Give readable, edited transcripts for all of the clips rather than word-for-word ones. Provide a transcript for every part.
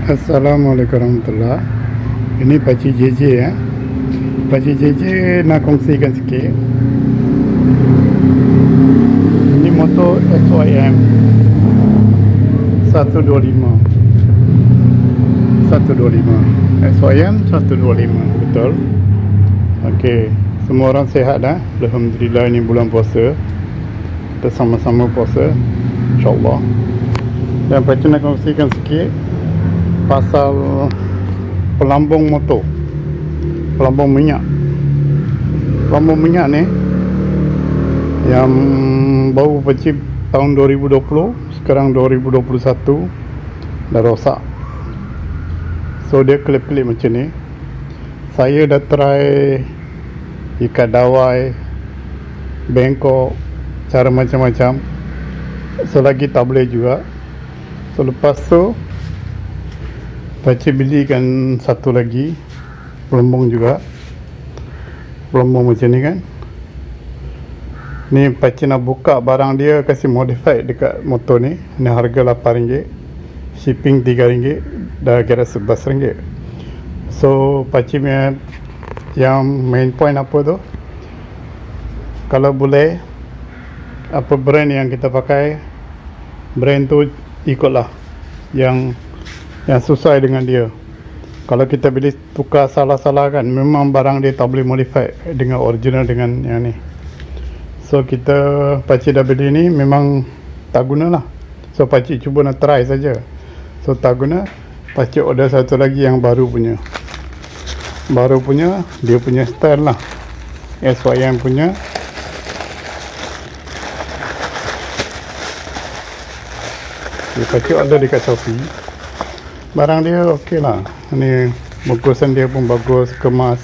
Assalamualaikum warahmatullahi. Ini Pakcik JJ ya. Pakcik JJ nak kongsikan sikit. Ini motor SYM 125. SYM 125, betul. Okey, semua orang sihat dah. Alhamdulillah, ini bulan puasa. Kita sama-sama puasa, insya-Allah. Dan Pakcik nak kongsikan sikit pasal pelampung motor, pelampung minyak. Pelampung minyak ni yang baru Pakcik tahun 2020, sekarang 2021 dah rosak. So dia kelip-kelip macam ni. Saya dah try ikat dawai, bengkok, cara macam-macam. So lagi tak boleh juga. So lepas tu Pakcik belikan satu lagi pelampung juga. Pelampung macam ni kan. Ni Pakcik nak buka barang dia, kasih modified dekat motor ni. Ni harga RM8, shipping RM3, dah kira RM11. So Pakcik punya yang main point apa tu, kalau boleh apa brand yang kita pakai, brand tu ikutlah yang sesuai dengan dia. Kalau kita beli tukar salah-salah kan, memang barang dia tak boleh modify dengan original dengan yang ni. So Pakcik dah beli ni memang tak guna lah. So Pakcik cuba nak try saja. So tak guna, Pakcik order satu lagi yang baru punya. Baru punya, dia punya style lah, SYM punya. Pakcik order dekat Shopee. Barang dia okey lah. Ni bungkusan dia pun bagus, kemas.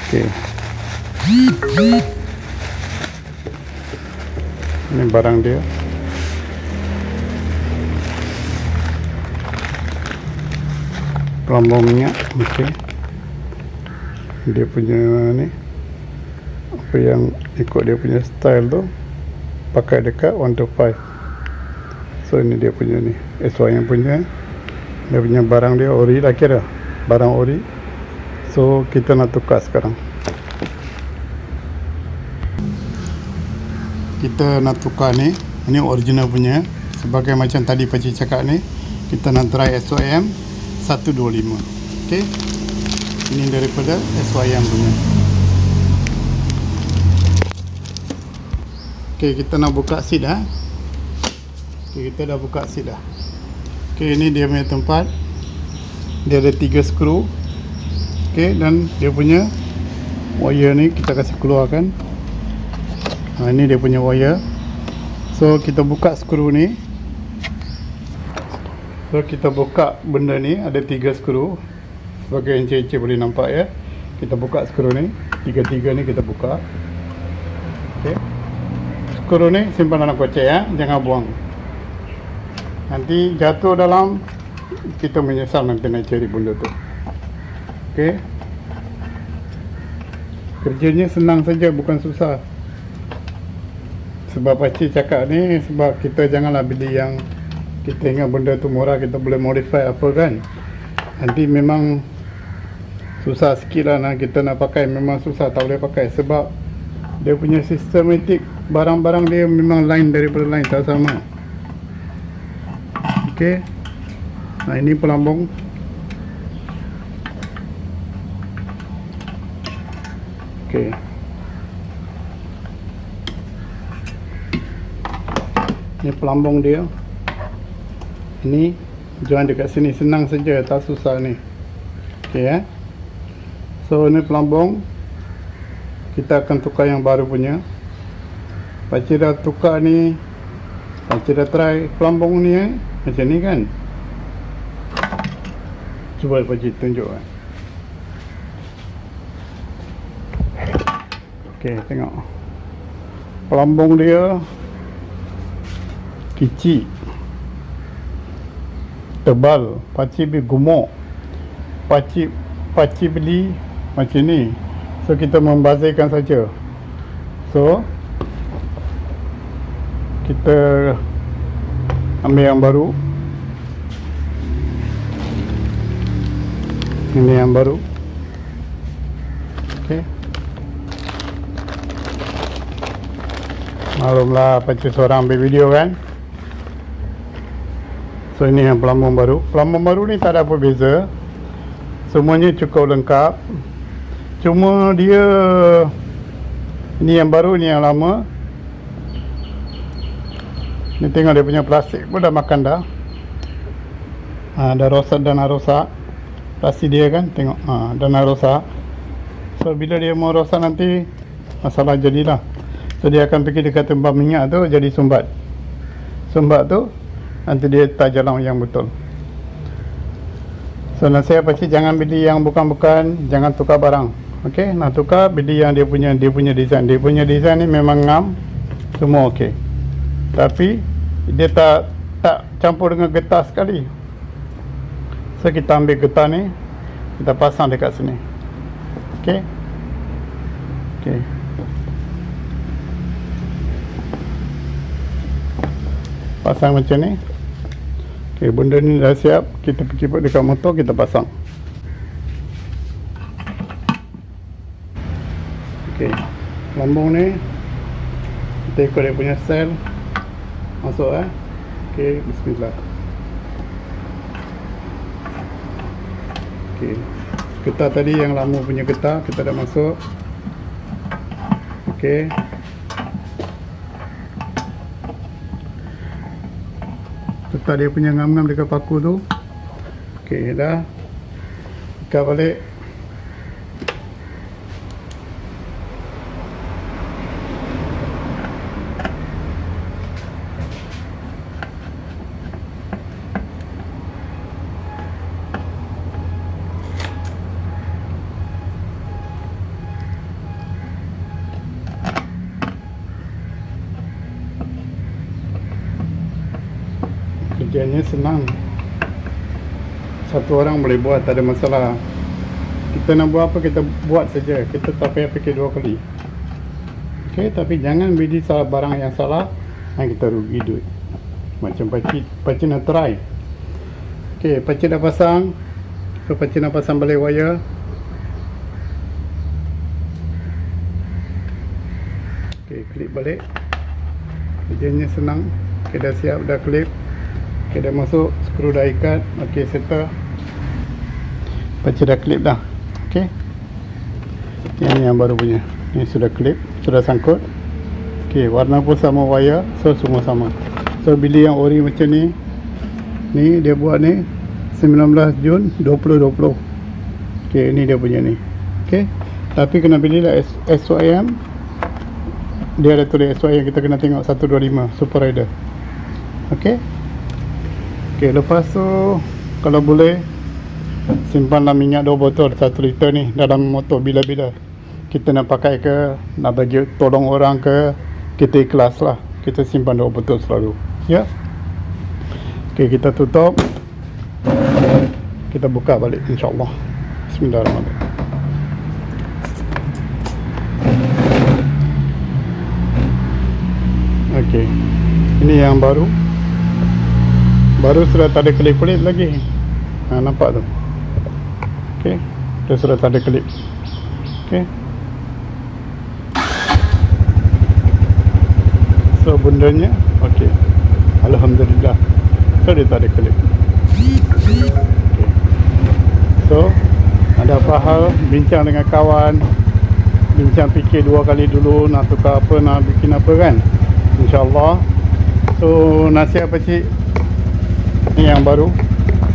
Okey. Ini barang dia. Pelampung minyak. Okey. Dia punya ni, apa yang ikut dia punya style tu, pakai dekat 125. So ini dia punya ni, SYM punya. Dia punya barang dia ori lah, kira barang ori. So kita nak tukar sekarang. Kita nak tukar ni. Ini original punya. Sebagai macam tadi Pakcik cakap ni, kita nak try SYM 125. Okey. Ini daripada SYM punya. Okey, kita nak buka seat dah. Okay, kita dah buka seat dah. Okay, ini dia punya tempat. Dia ada 3 skru. Okay, dan dia punya wire ni kita kasih keluarkan. Ini dia punya wire. So kita buka skru ni. So kita buka benda ni, ada 3 skru. Sebagai encik-encik boleh nampak ya. Kita buka skru ni. 3 ni kita buka. Okay. Skru ni simpan dalam kocek ya, jangan buang. Nanti jatuh dalam, kita menyesal nanti nak cari benda tu. Okey. Kerjanya senang saja, bukan susah. Sebab Pakcik cakap ni, sebab kita janganlah beli yang kita ingat benda tu murah, kita boleh modify apa kan. Nanti memang susah sikit lah nak kita nak pakai, memang susah, tak boleh pakai. Sebab dia punya sistematik, barang-barang dia memang lain daripada lain, tak sama. Okey. Nah, ini pelampung. Okey. Ini pelampung dia. Ini join dekat sini, senang saja, tak susah ni. Okey ya. So ini pelampung. Kita akan tukar yang baru punya. Pakcik dah tukar ni. Pakcik dah try pelampung ni macam ni kan. Cuba Pakcik tunjuk kan. Okey, tengok. Pelampung dia kecil, tebal. Pakcik beli gemuk. Pakcik beli macam ni. So kita membazirkan saja. So kita ambil yang baru. Ini yang baru. Okey. Maklumlah pacu seorang ambil video kan. So ini yang pelampung baru. Pelampung baru ni tak ada apa beza. Semuanya cukup lengkap. Cuma dia ni yang baru, ni yang lama. Ni tengok dia punya plastik pun dah makan dah. Dah rosak dan dah rosak. Plastik dia kan, tengok. Dan dah rosak. So bila dia mau rosak nanti masalah jadilah. So dia akan pergi dekat tempat minyak tu, jadi sumbat. Sumbat tu nanti dia tak jalan yang betul. So nasihat pakcik, jangan beli yang bukan-bukan, jangan tukar barang. Okey, nak tukar beli yang dia punya design. Dia punya design ni memang ngam, semua okey. Tapi dia tak campur dengan getah sekali. So kita ambil getah ni, kita pasang dekat sini. Okey. Okey. Pasang macam ni. Okey, benda ni dah siap. Kita pergi dekat motor, kita pasang. Okey, lambung ni kita ikut dia punya sel. Masuk Okey, bismillah. Okey, getah tadi yang lama punya getah kita dah masuk. Okey. Letak dia punya ngam-ngam dekat paku tu. Okey, dah. Ikat balik. Kerjanya senang, satu orang boleh buat, tak ada masalah. Kita nak buat apa, kita buat saja. Kita tak payah fikir dua kali. Okey, tapi jangan beli salah barang yang salah dan kita rugi duit. Macam pakcik nak try. Okey, pakcik dah pasang. So pakcik nak pasang balik wire. Okey, klip balik. Kerjanya senang. Okey, dah siap, dah klip. Okay, dah masuk, skru dah ikat. Ok, settle. Pakcik dah klip dah. Ok, ini yang baru punya. Ini sudah klip, sudah sangkut. Ok, warna pun sama wire. So semua sama. So bila yang ori macam ni, ni dia buat ni 19 Jun 2020. Ok, ini dia punya ni. Ok, tapi kena belilah SYM. Dia ada tulis SYM, kita kena tengok 125 Super Rider. Ok. Okay, lepas tu kalau boleh simpanlah minyak 2 botol 1 liter ni dalam motor. Bila-bila kita nak pakai ke, nak bagi tolong orang ke, kita ikhlas lah. Kita simpan 2 botol selalu, ya. Okay, kita tutup, kita buka balik insyaAllah. Bismillahirrahmanirrahim. Okay, ini yang baru sudah tak ada kelip-kelip lagi. Nampak tu. Okey, dia sudah tak ada kelip. Okey. So bendanya okey. Alhamdulillah. So dia tak ada kelip. Okay. So ada apa hal, bincang dengan kawan, bincang fikir 2 kali dulu nak tukar apa, nak bikin apa kan. InsyaAllah. So nasihat pakcik, ni yang baru,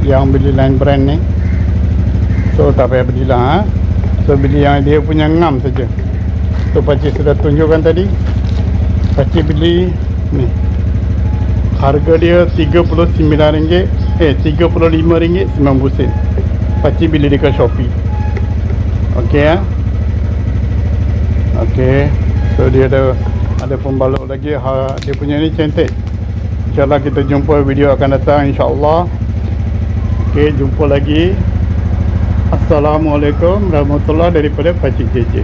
yang beli lain brand ni, so tak payah belilah. So beli yang dia punya ngam saja. So pakcik sudah tunjukkan tadi. Pakcik beli ni, harga dia RM39, RM35.90. Pakcik beli dekat Shopee. Okey Okey. So dia ada pembalut lagi. Dia punya ni cantik. InsyaAllah kita jumpa, video akan datang insyaAllah. Okey, jumpa lagi. Assalamualaikum warahmatullahi, daripada Pakcik JJ.